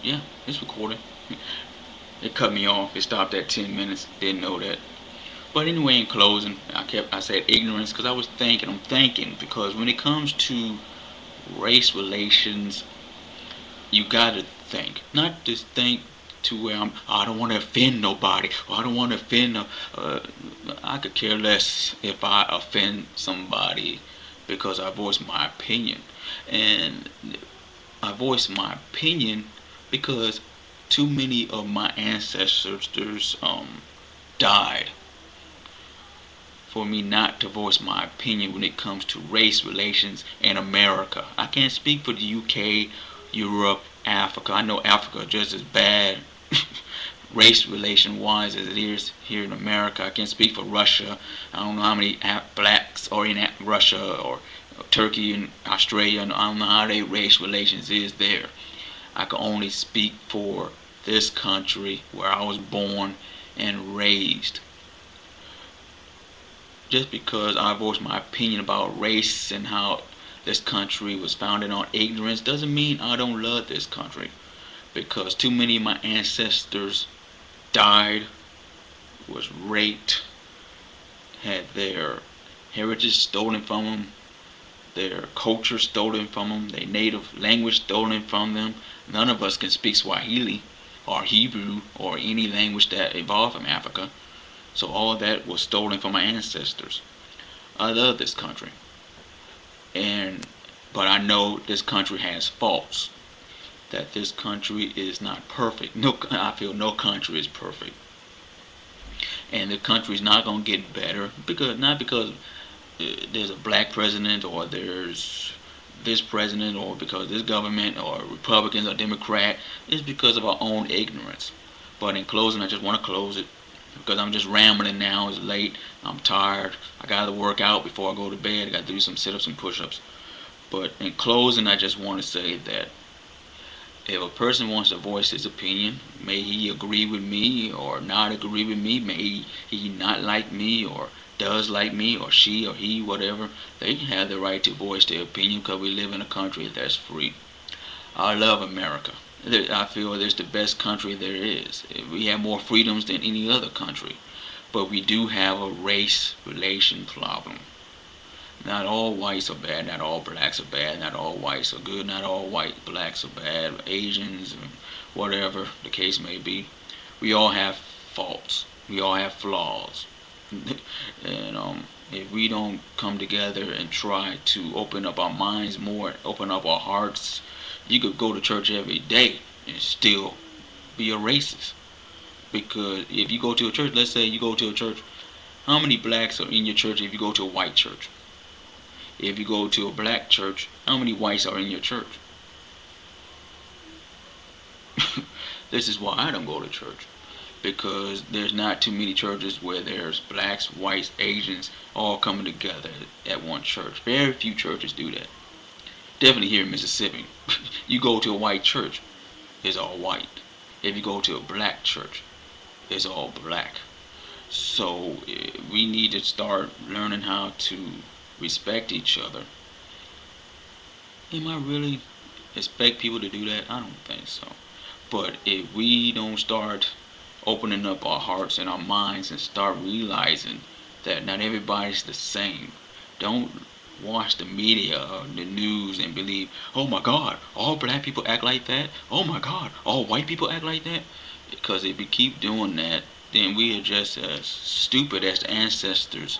Yeah, it's recording. It cut me off. It stopped at 10 minutes. Didn't know that. But anyway, in closing, I said ignorance because I was thinking. I'm thinking because when it comes to race relations, you gotta think, not just think to where I don't want to offend nobody, or I don't want to offend. I could care less if I offend somebody because I voice my opinion, and I voice my opinion because too many of my ancestors died for me not to voice my opinion when it comes to race relations in America. I can't speak for the UK, Europe, Africa. I know Africa just as bad race relation wise as it is here in America. I can't speak for Russia. I don't know how many blacks are in Russia or Turkey and Australia. I don't know how their race relations is there. I can only speak for this country where I was born and raised. Just because I voice my opinion about race and how this country was founded on ignorance doesn't mean I don't love this country. Because too many of my ancestors died, was raped, had their heritage stolen from them, their culture stolen from them, their native language stolen from them. None of us can speak Swahili or Hebrew or any language that evolved from Africa. So all that was stolen from my ancestors. I love this country, and but I know this country has faults. That this country is not perfect. No, I feel no country is perfect, and the country is not gonna get better because not because there's a black president or there's this president or because this government or Republicans or Democrat. It's because of our own ignorance. But in closing, I just want to close it because I'm just rambling now. It's late. I'm tired. I got to work out before I go to bed. I got to do some sit-ups and push-ups. But in closing, I just want to say that if a person wants to voice his opinion, may he agree with me or not agree with me, may he not like me or does like me or she or he, whatever, they have the right to voice their opinion because we live in a country that's free. I love America. I feel it's the best country there is. We have more freedoms than any other country. But we do have a race relation problem. Not all whites are bad, not all blacks are bad, not all whites are good, not all white blacks are bad, Asians, whatever the case may be. We all have faults. We all have flaws. and if we don't come together and try to open up our minds more, open up our hearts, you could go to church every day and still be a racist. Because if you go to a church, let's say you go to a church, how many blacks are in your church if you go to a white church? If you go to a black church, how many whites are in your church? This is why I don't go to church. Because there's not too many churches where there's blacks, whites, Asians all coming together at one church. Very few churches do that. Definitely here in Mississippi. You go to a white church, it's all white. If you go to a black church, it's all black. So we need to start learning how to respect each other. Am I really expect people to do that? I don't think so. But if we don't start opening up our hearts and our minds and start realizing that not everybody's the same, don't watch the media or the news and believe, oh my God, all black people act like that. Oh my God, all white people act like that. Because if we keep doing that, then we are just as stupid as the ancestors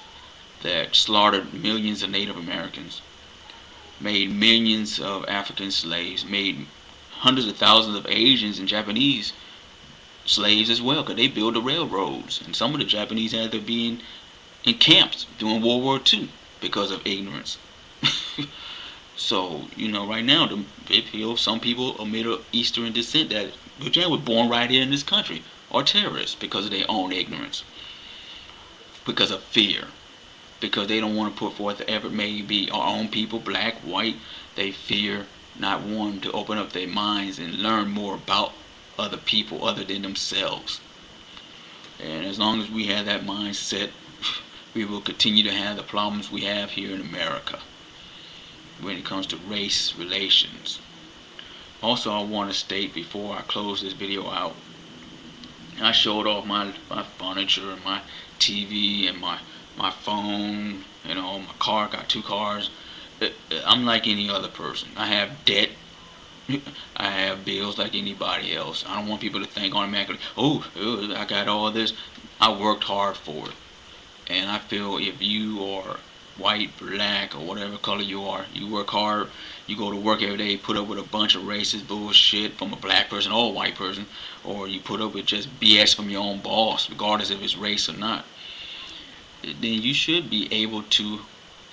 that slaughtered millions of Native Americans, made millions of African slaves, made hundreds of thousands of Asians and Japanese slaves as well, because they built the railroads. And some of the Japanese had to be in camps during World War II because of ignorance. So, right now, they feel some people of Middle Eastern descent that Virginia was born right here in this country are terrorists because of their own ignorance, because of fear, because they don't want to put forth the effort. Maybe our own people, black, white, they fear not wanting to open up their minds and learn more about other people other than themselves. And as long as we have that mindset, we will continue to have the problems we have here in America when it comes to race relations. Also, I want to state before I close this video out, I showed off my furniture, my TV, and my phone. You know, my car. Got 2 cars. I'm like any other person. I have debt. I have bills like anybody else. I don't want people to think automatically, oh, I got all this. I worked hard for it. And I feel if you are white, black, or whatever color you are, you work hard, you go to work every day, put up with a bunch of racist bullshit from a black person or a white person, or you put up with just BS from your own boss, regardless if it's race or not, then you should be able to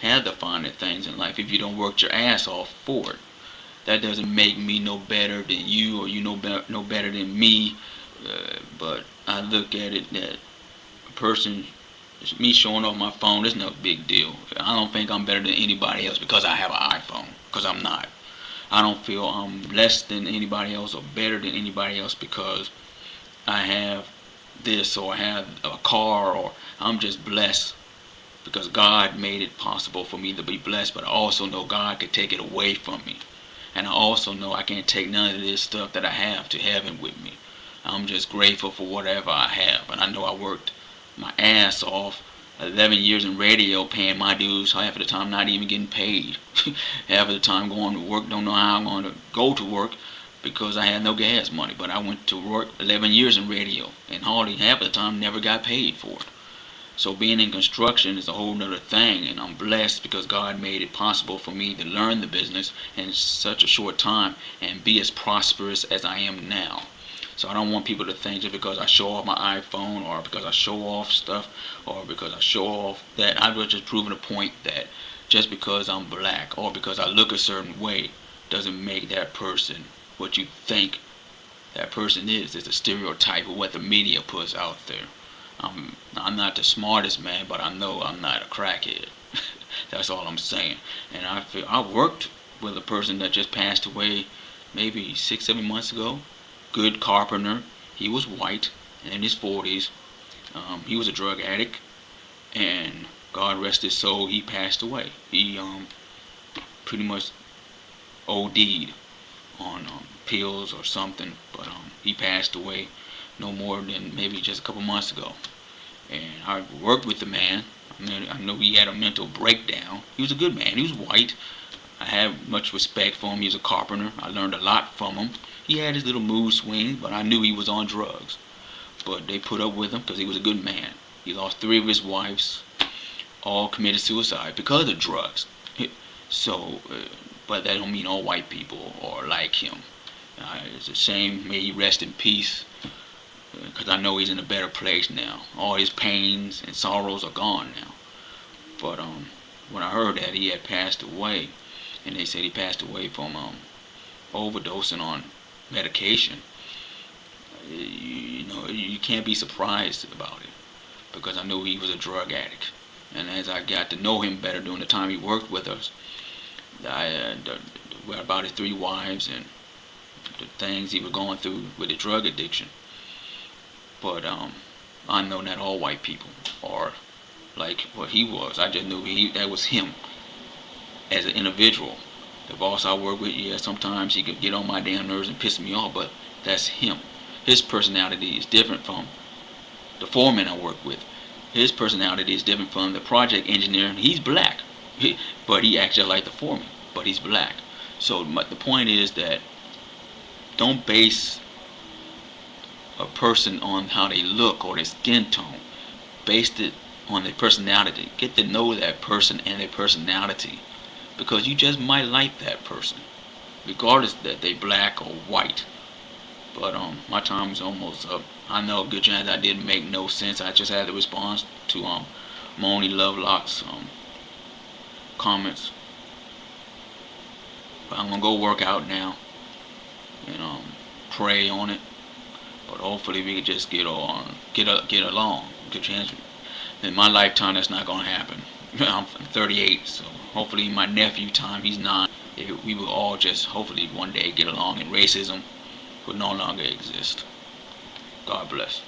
have the finer things in life if you don't work your ass off for it. That doesn't make me no better than you, or you no better than me. But I look at it that a person, me showing off my phone, is no big deal. I don't think I'm better than anybody else because I have an iPhone, because I'm not. I don't feel I'm less than anybody else or better than anybody else because I have this or I have a car, or I'm just blessed because God made it possible for me to be blessed. But I also know God could take it away from me. And I also know I can't take none of this stuff that I have to heaven with me. I'm just grateful for whatever I have. And I know I worked my ass off 11 years in radio, paying my dues, half of the time not even getting paid. Half of the time going to work, don't know how I'm going to go to work because I had no gas money. But I went to work 11 years in radio, and hardly half of the time never got paid for it. So being in construction is a whole nother thing, and I'm blessed because God made it possible for me to learn the business in such a short time and be as prosperous as I am now. So I don't want people to think just because I show off my iPhone, or because I show off stuff, or because I show off that, I was just proving a point that just because I'm black or because I look a certain way doesn't make that person what you think that person is. It's a stereotype of what the media puts out there. I'm not the smartest man, but I know I'm not a crackhead. That's all I'm saying. And I worked with a person that just passed away maybe 6-7 months ago. Good carpenter. He was white and in his 40s. He was a drug addict, and God rest his soul, he passed away. He pretty much OD'd on pills or something, but he passed away no more than maybe just a couple months ago. And I worked with the man. I know he had a mental breakdown. He was a good man. He was white. I have much respect for him. He was a carpenter. I learned a lot from him. He had his little mood swings, but I knew he was on drugs. But they put up with him because he was a good man. He lost 3 of his wives, all committed suicide because of drugs. So, but that don't mean all white people are like him. It's a shame. May he rest in peace, because I know he's in a better place now. All his pains and sorrows are gone now. But when I heard that he had passed away, and they said he passed away from overdosing on medication, you can't be surprised about it, because I knew he was a drug addict. And as I got to know him better during the time he worked with us, about his 3 wives and the things he was going through with the drug addiction. But I know not all white people are like what he was. I just knew that was him as an individual. The boss I work with, yeah, sometimes he could get on my damn nerves and piss me off, but that's him. His personality is different from the foreman I work with. His personality is different from the project engineer. He's black, but he acts just like the foreman, but he's black. So the point is that don't base a person on how they look or their skin tone. Base it on their personality. Get to know that person and their personality, because you just might like that person, regardless that they black or white. But my time is almost up. I know a good chance I didn't make no sense. I just had to respond to Moni Lovelock's comments. But I'm gonna go work out now and pray on it. But hopefully we can just get along. Good chance. In my lifetime, that's not gonna happen. I'm 38, so hopefully in my nephew time, he's 9. We will all just hopefully one day get along, and racism will no longer exist. God bless.